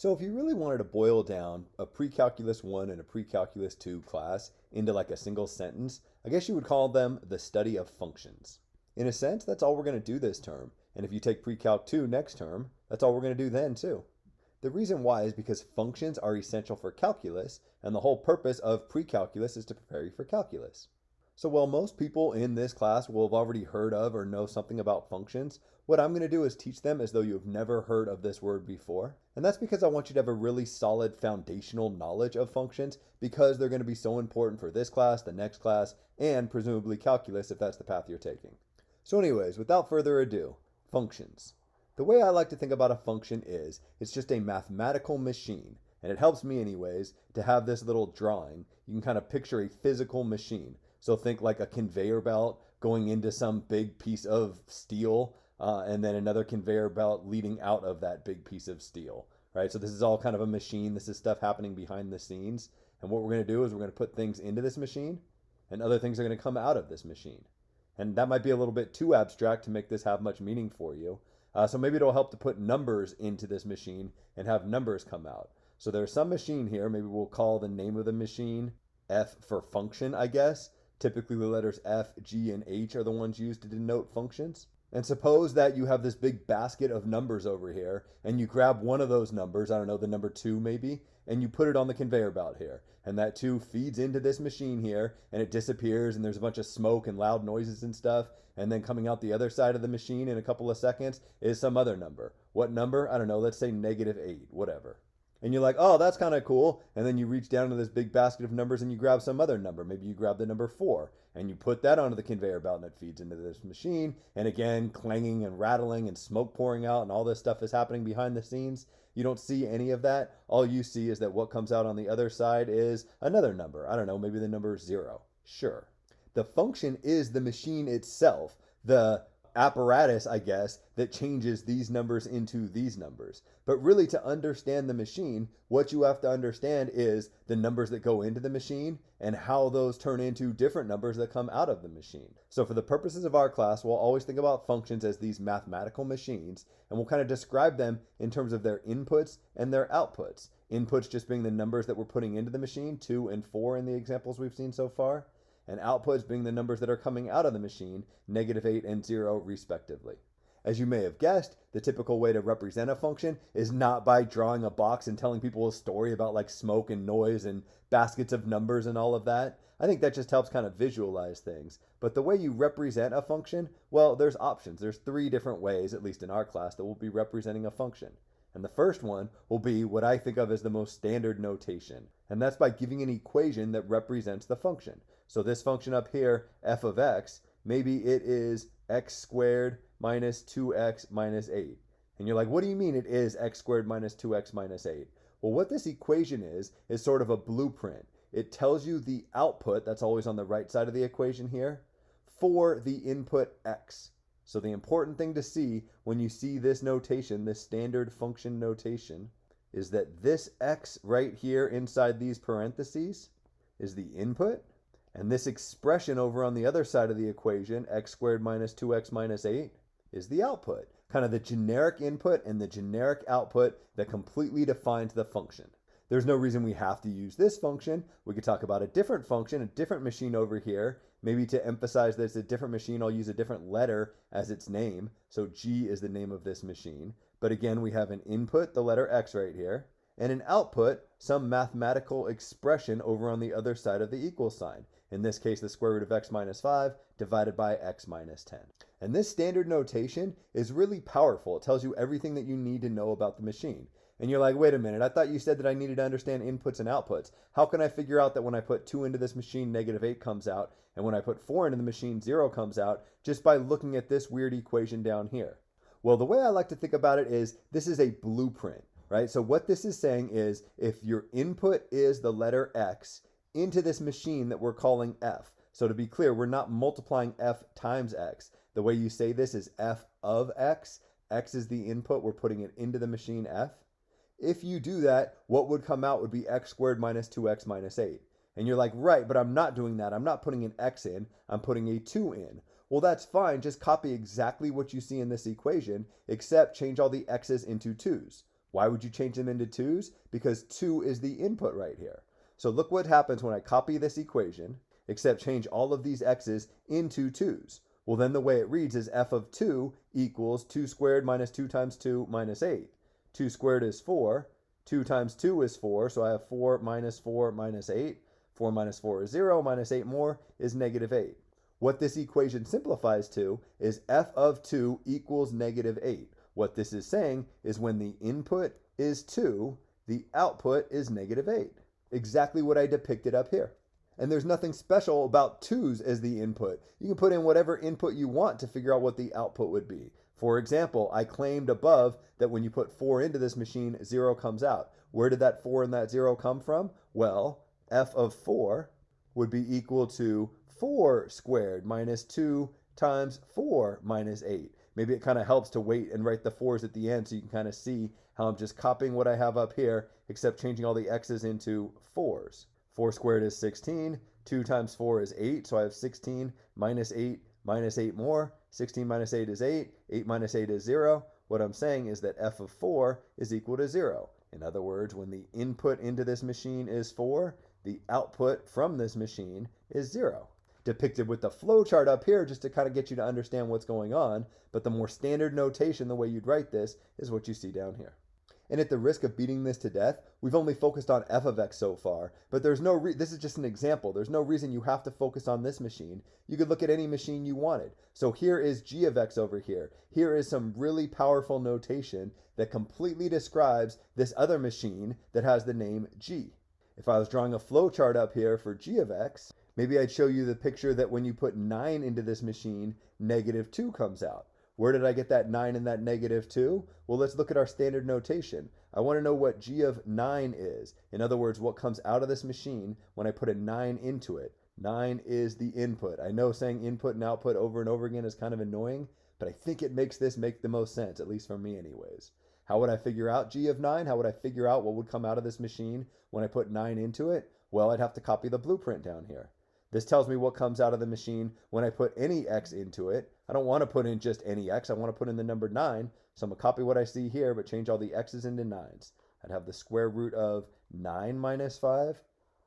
So if you really wanted to boil down a pre-calculus 1 and a pre-calculus 2 class into like a single sentence, I guess you would call them the study of functions. In a sense, that's all we're going to do this term. And if you take pre-calc 2 next term, that's all we're going to do then too. The reason why is because functions are essential for calculus, and the whole purpose of pre-calculus is to prepare you for calculus. So while most people in this class will have already heard of or know something about functions, what I'm going to do is teach them as though you've never heard of this word before. And that's because I want you to have a really solid foundational knowledge of functions because they're going to be so important for this class, the next class, and presumably calculus if that's the path you're taking. So anyways, without further ado, functions. The way I like to think about a function is it's just a mathematical machine. And it helps me anyways to have this little drawing. You can kind of picture a physical machine. So think like a conveyor belt going into some big piece of steel and then another conveyor belt leading out of that big piece of steel, right? So this is all kind of a machine. This is stuff happening behind the scenes. And what we're going to do is we're going to put things into this machine and other things are going to come out of this machine. And that might be a little bit too abstract to make this have much meaning for you. So maybe it'll help to put numbers into this machine and have numbers come out. So there's some machine here. Maybe we'll call the name of the machine F for function, I guess. Typically the letters F, G, and H are the ones used to denote functions. And suppose that you have this big basket of numbers over here and you grab one of those numbers, I don't know, the number 2 maybe, and you put it on the conveyor belt here. And that 2 feeds into this machine here and it disappears and there's a bunch of smoke and loud noises and stuff. And then coming out the other side of the machine in a couple of seconds is some other number. What number? I don't know, let's say -8, whatever. And you're like, oh, that's kind of cool. And then you reach down to this big basket of numbers and you grab some other number. Maybe you grab the number 4 and you put that onto the conveyor belt and it feeds into this machine. And again, clanging and rattling and smoke pouring out and all this stuff is happening behind the scenes. You don't see any of that. All you see is that what comes out on the other side is another number. I don't know, maybe the number 0. Sure. The function is the machine itself, the apparatus, I guess, that changes these numbers into these numbers. But really to understand the machine, what you have to understand is the numbers that go into the machine and how those turn into different numbers that come out of the machine. So for the purposes of our class, we'll always think about functions as these mathematical machines, and we'll kind of describe them in terms of their inputs and their outputs. Inputs just being the numbers that we're putting into the machine, 2 and 4 in the examples we've seen so far, and outputs being the numbers that are coming out of the machine, -8 and 0 respectively. As you may have guessed, the typical way to represent a function is not by drawing a box and telling people a story about like smoke and noise and baskets of numbers and all of that. I think that just helps kind of visualize things. But the way you represent a function, well, there's options. There's 3 different ways, at least in our class, that we'll be representing a function. And the first one will be what I think of as the most standard notation. And that's by giving an equation that represents the function. So this function up here, f of x, maybe it is x squared minus 2x minus 8. And you're like, what do you mean it is x squared minus 2x minus 8? Well, what this equation is sort of a blueprint. It tells you the output, that's always on the right side of the equation here, for the input x. So the important thing to see when you see this notation, this standard function notation, is that this x right here inside these parentheses is the input. And this expression over on the other side of the equation, x squared minus 2x minus 8, is the output. Kind of the generic input and the generic output that completely defines the function. There's no reason we have to use this function. We could talk about a different function, a different machine over here. Maybe to emphasize that it's a different machine, I'll use a different letter as its name. So G is the name of this machine. But again, we have an input, the letter X right here, and an output, some mathematical expression over on the other side of the equal sign. In this case, the square root of x minus 5 divided by x minus 10. And this standard notation is really powerful. It tells you everything that you need to know about the machine. And you're like, wait a minute, I thought you said that I needed to understand inputs and outputs. How can I figure out that when I put 2 into this machine, -8 comes out, and when I put 4 into the machine, 0 comes out, just by looking at this weird equation down here? Well, the way I like to think about it is this is a blueprint, right? So what this is saying is if your input is the letter x into this machine that we're calling f. So to be clear, we're not multiplying f times x. The way you say this is f of x. X is the input. We're putting it into the machine f. If you do that, what would come out would be x squared minus 2x minus 8. And you're like, right, but I'm not doing that. I'm not putting an x in. I'm putting a 2 in. Well, that's fine. Just copy exactly what you see in this equation, except change all the x's into 2's. Why would you change them into 2's? Because 2 is the input right here. So look what happens when I copy this equation, except change all of these x's into 2's. Well, then the way it reads is f of 2 equals 2 squared minus 2 times 2 minus 8. 2 squared is 4. 2 times 2 is 4, so I have 4 minus 8. 4 minus 4 is 0, minus 8 more is negative 8. What this equation simplifies to is f of 2 equals negative 8. What this is saying is when the input is 2, the output is negative 8. Exactly what I depicted up here. And there's nothing special about 2's as the input. You can put in whatever input you want to figure out what the output would be. For example, I claimed above that when you put 4 into this machine, 0 comes out. Where did that 4 and that 0 come from? Well, f of 4 would be equal to 4 squared minus 2 times 4 minus 8. Maybe it kind of helps to wait and write the 4's at the end so you can kind of see how I'm just copying what I have up here, except changing all the x's into 4's. 4 squared is 16. 2 times 4 is 8, so I have 16 minus 8 more. 16 minus 8 is 8. 8 minus 8 is 0. What I'm saying is that f of 4 is equal to 0. In other words, when the input into this machine is 4, the output from this machine is 0. Depicted with the flow chart up here just to kind of get you to understand what's going on, but the more standard notation, the way you'd write this, is what you see down here. And at the risk of beating this to death, we've only focused on f of x so far, but there's no this is just an example. There's no reason you have to focus on this machine. You could look at any machine you wanted. So here is g of x over here. Here is some really powerful notation that completely describes this other machine that has the name g. If I was drawing a flow chart up here for g of x, maybe I'd show you the picture that when you put 9 into this machine, negative 2 comes out. Where did I get that 9 and that negative 2? Well, let's look at our standard notation. I want to know what g of 9 is. In other words, what comes out of this machine when I put a 9 into it. 9 is the input. I know saying input and output over and over again is kind of annoying, but I think it makes this make the most sense, at least for me anyways. How would I figure out g of 9? How would I figure out what would come out of this machine when I put 9 into it? Well, I'd have to copy the blueprint down here. This tells me what comes out of the machine when I put any x into it. I don't want to put in just any x. I want to put in the number 9. So I'm going to copy what I see here, but change all the x's into 9's. I'd have the square root of 9 minus 5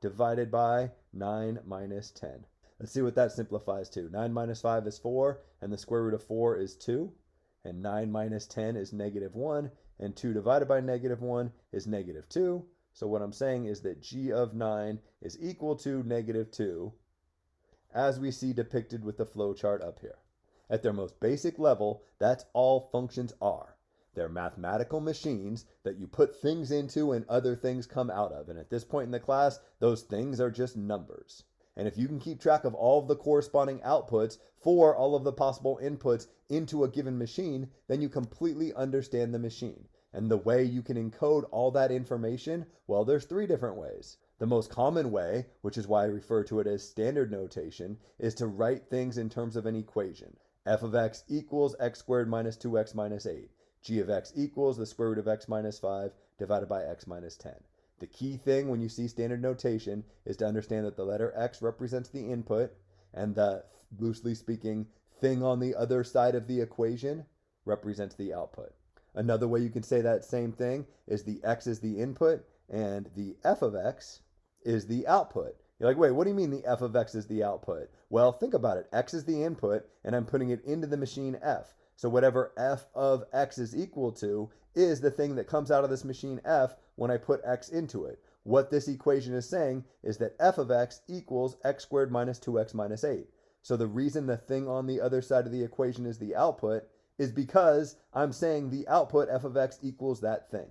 divided by 9 minus 10. Let's see what that simplifies to. 9 minus 5 is 4, and the square root of 4 is 2. And 9 minus 10 is negative 1, and 2 divided by negative 1 is negative 2. So what I'm saying is that g of 9 is equal to negative 2, as we see depicted with the flow chart up here. At their most basic level, that's all functions are. They're mathematical machines that you put things into and other things come out of. And at this point in the class, those things are just numbers. And if you can keep track of all of the corresponding outputs for all of the possible inputs into a given machine, then you completely understand the machine. And the way you can encode all that information, well, there's 3 different ways. The most common way, which is why I refer to it as standard notation, is to write things in terms of an equation. F of x equals x squared minus 2x minus 8. G of x equals the square root of x minus 5 divided by x minus 10. The key thing when you see standard notation is to understand that the letter x represents the input, and the, loosely speaking, thing on the other side of the equation represents the output. Another way you can say that same thing is the x is the input, and the f of x is the output. You're like, wait, what do you mean the f of x is the output? Well, think about it. X is the input, and I'm putting it into the machine f. So whatever f of x is equal to is the thing that comes out of this machine f when I put x into it. What this equation is saying is that f of x equals x squared minus 2x minus 8. So the reason the thing on the other side of the equation is the output is because I'm saying the output f of x equals that thing.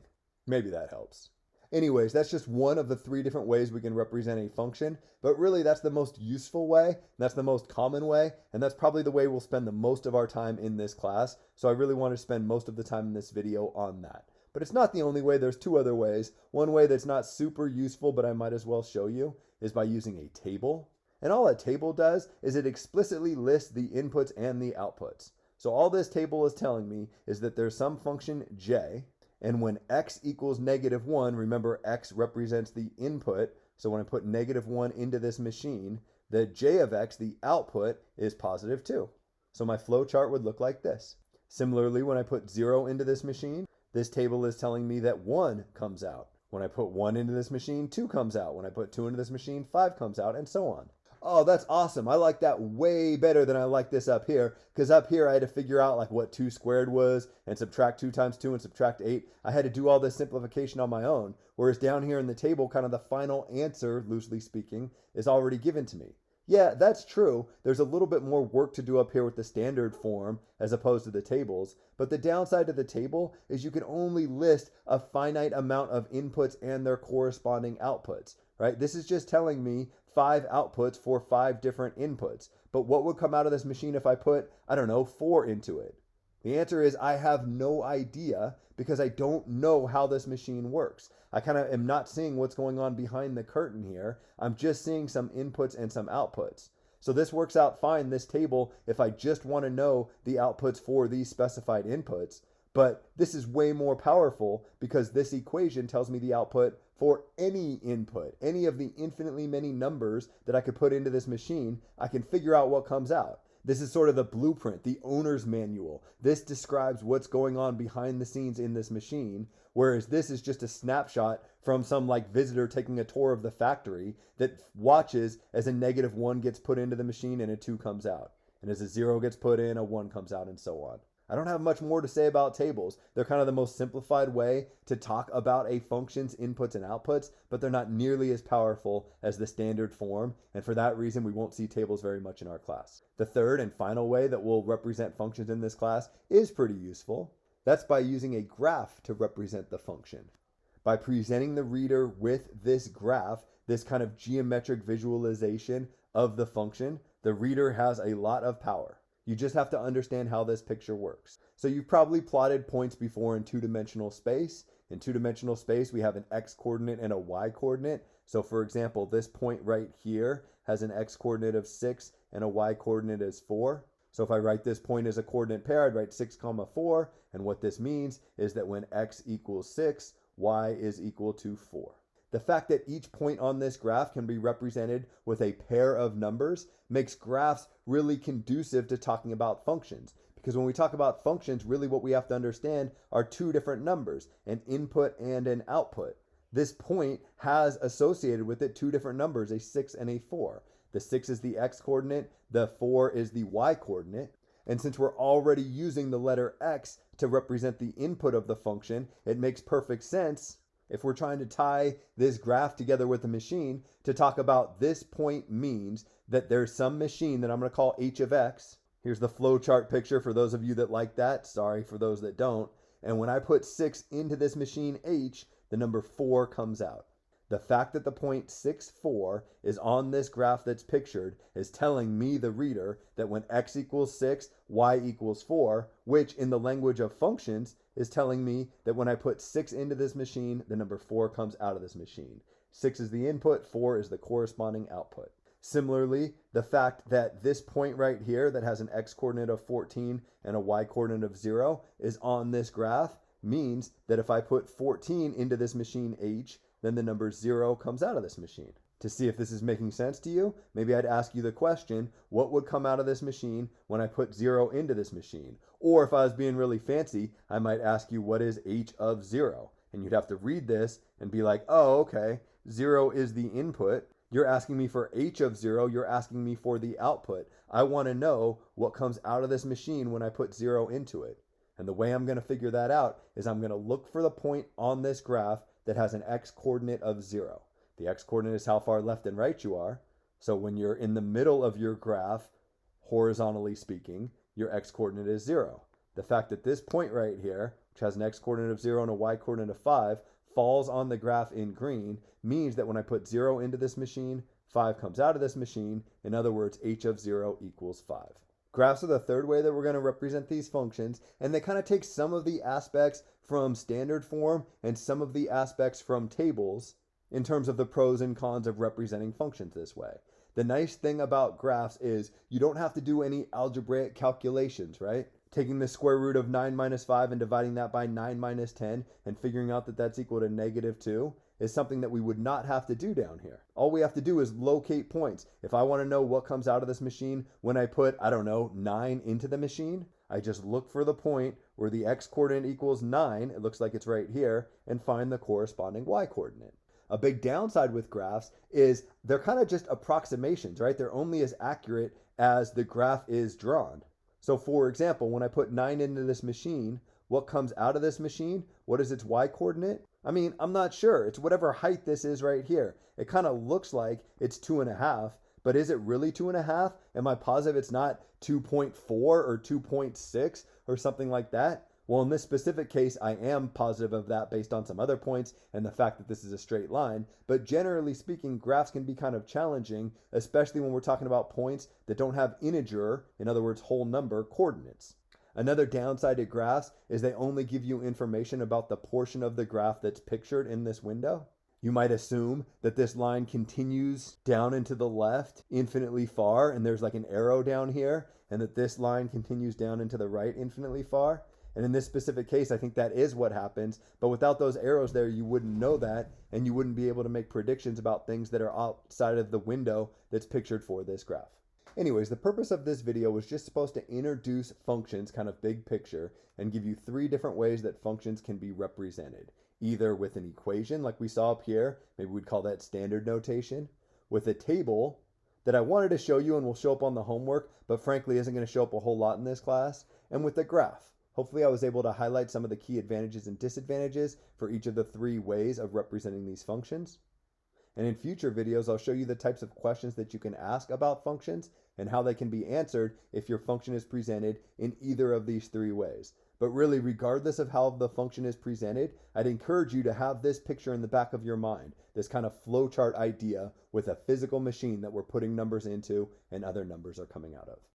Maybe that helps. Anyways, that's just one of the 3 different ways we can represent a function, but really that's the most useful way, that's the most common way, and that's probably the way we'll spend the most of our time in this class, so I really want to spend most of the time in this video on that. But it's not the only way. There's 2 other ways. One way that's not super useful, but I might as well show you, is by using a table. And all a table does is it explicitly lists the inputs and the outputs. So all this table is telling me is that there's some function j, and when x equals negative 1, remember x represents the input, so when I put negative 1 into this machine, the j of x, the output, is positive 2. So my flow chart would look like this. Similarly, when I put 0 into this machine, this table is telling me that 1 comes out. When I put 1 into this machine, 2 comes out. When I put 2 into this machine, 5 comes out, and so on. Oh, that's awesome. I like that way better than I like this up here, because up here I had to figure out like what 2 squared was and subtract 2 times 2 and subtract 8. I had to do all this simplification on my own, whereas down here in the table, kind of the final answer, loosely speaking, is already given to me. Yeah, that's true. There's a little bit more work to do up here with the standard form as opposed to the tables, but the downside to the table is you can only list a finite amount of inputs and their corresponding outputs, right? This is just telling me 5 outputs for 5 different inputs. But what would come out of this machine if I put, I don't know, 4 into it? The answer is I have no idea because I don't know how this machine works. I kind of am not seeing what's going on behind the curtain here. I'm just seeing some inputs and some outputs. So this works out fine, this table, if I just want to know the outputs for these specified inputs. But this is way more powerful because this equation tells me the output for any input, any of the infinitely many numbers that I could put into this machine. I can figure out what comes out. This is sort of the blueprint, the owner's manual. This describes what's going on behind the scenes in this machine, whereas this is just a snapshot from some like visitor taking a tour of the factory that watches as a -1 gets put into the machine and a 2 comes out. And as a 0 gets put in, a 1 comes out, and so on. I don't have much more to say about tables. They're kind of the most simplified way to talk about a function's inputs and outputs, but they're not nearly as powerful as the standard form, and for that reason we won't see tables very much in our class. The third and final way that we'll represent functions in this class is pretty useful. That's by using a graph to represent the function. By presenting the reader with this graph, this kind of geometric visualization of the function, the reader has a lot of power. You just have to understand how this picture works. So you've probably plotted points before in two-dimensional space. In two-dimensional space, we have an x-coordinate and a y-coordinate. So for example, this point right here has an x-coordinate of 6 and a y-coordinate is 4. So if I write this point as a coordinate pair, I'd write 6, 4. And what this means is that when x equals 6, y is equal to 4. The fact that each point on this graph can be represented with a pair of numbers makes graphs really conducive to talking about functions. Because when we talk about functions, really what we have to understand are 2 different numbers, an input and an output. This point has associated with it 2 different numbers, a 6 and a 4. The 6 is the x-coordinate, the 4 is the y-coordinate. And since we're already using the letter x to represent the input of the function, it makes perfect sense, if we're trying to tie this graph together with the machine, to talk about this point means that there's some machine that I'm going to call h of x. Here's the flowchart picture for those of you that like that. Sorry for those that don't. And when I put 6 into this machine h, the number 4 comes out. The fact that the point 6, 4 is on this graph that's pictured is telling me, the reader, that when x equals 6, y equals 4, which in the language of functions is telling me that when I put 6 into this machine, the number 4 comes out of this machine. 6 is the input, 4 is the corresponding output. Similarly, the fact that this point right here that has an x-coordinate of 14 and a y-coordinate of 0 is on this graph means that if I put 14 into this machine h, then the number 0 comes out of this machine. To see if this is making sense to you, maybe I'd ask you the question, what would come out of this machine when I put 0 into this machine? Or if I was being really fancy, I might ask you, what is h of 0? And you'd have to read this and be like, oh, okay, 0 is the input. You're asking me for h of 0, you're asking me for the output. I want to know what comes out of this machine when I put 0 into it. And the way I'm going to figure that out is I'm going to look for the point on this graph that has an x-coordinate of 0. The x-coordinate is how far left and right you are. So when you're in the middle of your graph, horizontally speaking, your x-coordinate is 0. The fact that this point right here, which has an x-coordinate of 0 and a y-coordinate of 5, falls on the graph in green means that when I put 0 into this machine, 5 comes out of this machine. In other words, h of 0 equals 5. Graphs are the third way that we're going to represent these functions, and they kind of take some of the aspects from standard form and some of the aspects from tables in terms of the pros and cons of representing functions this way. The nice thing about graphs is you don't have to do any algebraic calculations, right? Taking the square root of 9 minus 5 and dividing that by 9 minus 10 and figuring out that that's equal to -2 is something that we would not have to do down here. All we have to do is locate points. If I want to know what comes out of this machine when I put, I don't know, 9 into the machine, I just look for the point where the x coordinate equals 9, it looks like it's right here, and find the corresponding y coordinate. A big downside with graphs is they're kind of just approximations, right? They're only as accurate as the graph is drawn. So for example, when I put 9 into this machine, what comes out of this machine? What is its y coordinate? I mean, I'm not sure. It's whatever height this is right here. It kind of looks like it's 2.5, but is it really 2.5? Am I positive it's not 2.4 or 2.6 or something like that? Well, in this specific case, I am positive of that based on some other points and the fact that this is a straight line. But generally speaking, graphs can be kind of challenging, especially when we're talking about points that don't have integer, in other words, whole number coordinates. Another downside to graphs is they only give you information about the portion of the graph that's pictured in this window. You might assume that this line continues down into the left infinitely far, and there's like an arrow down here, and that this line continues down into the right infinitely far. And in this specific case, I think that is what happens. But without those arrows there, you wouldn't know that, and you wouldn't be able to make predictions about things that are outside of the window that's pictured for this graph. Anyways, the purpose of this video was just supposed to introduce functions, kind of big picture, and give you 3 different ways that functions can be represented. Either with an equation like we saw up here, maybe we'd call that standard notation, with a table that I wanted to show you and will show up on the homework, but frankly isn't going to show up a whole lot in this class, and with a graph. Hopefully I was able to highlight some of the key advantages and disadvantages for each of the 3 ways of representing these functions. And in future videos, I'll show you the types of questions that you can ask about functions and how they can be answered if your function is presented in either of these 3 ways. But really, regardless of how the function is presented, I'd encourage you to have this picture in the back of your mind, this kind of flowchart idea with a physical machine that we're putting numbers into and other numbers are coming out of.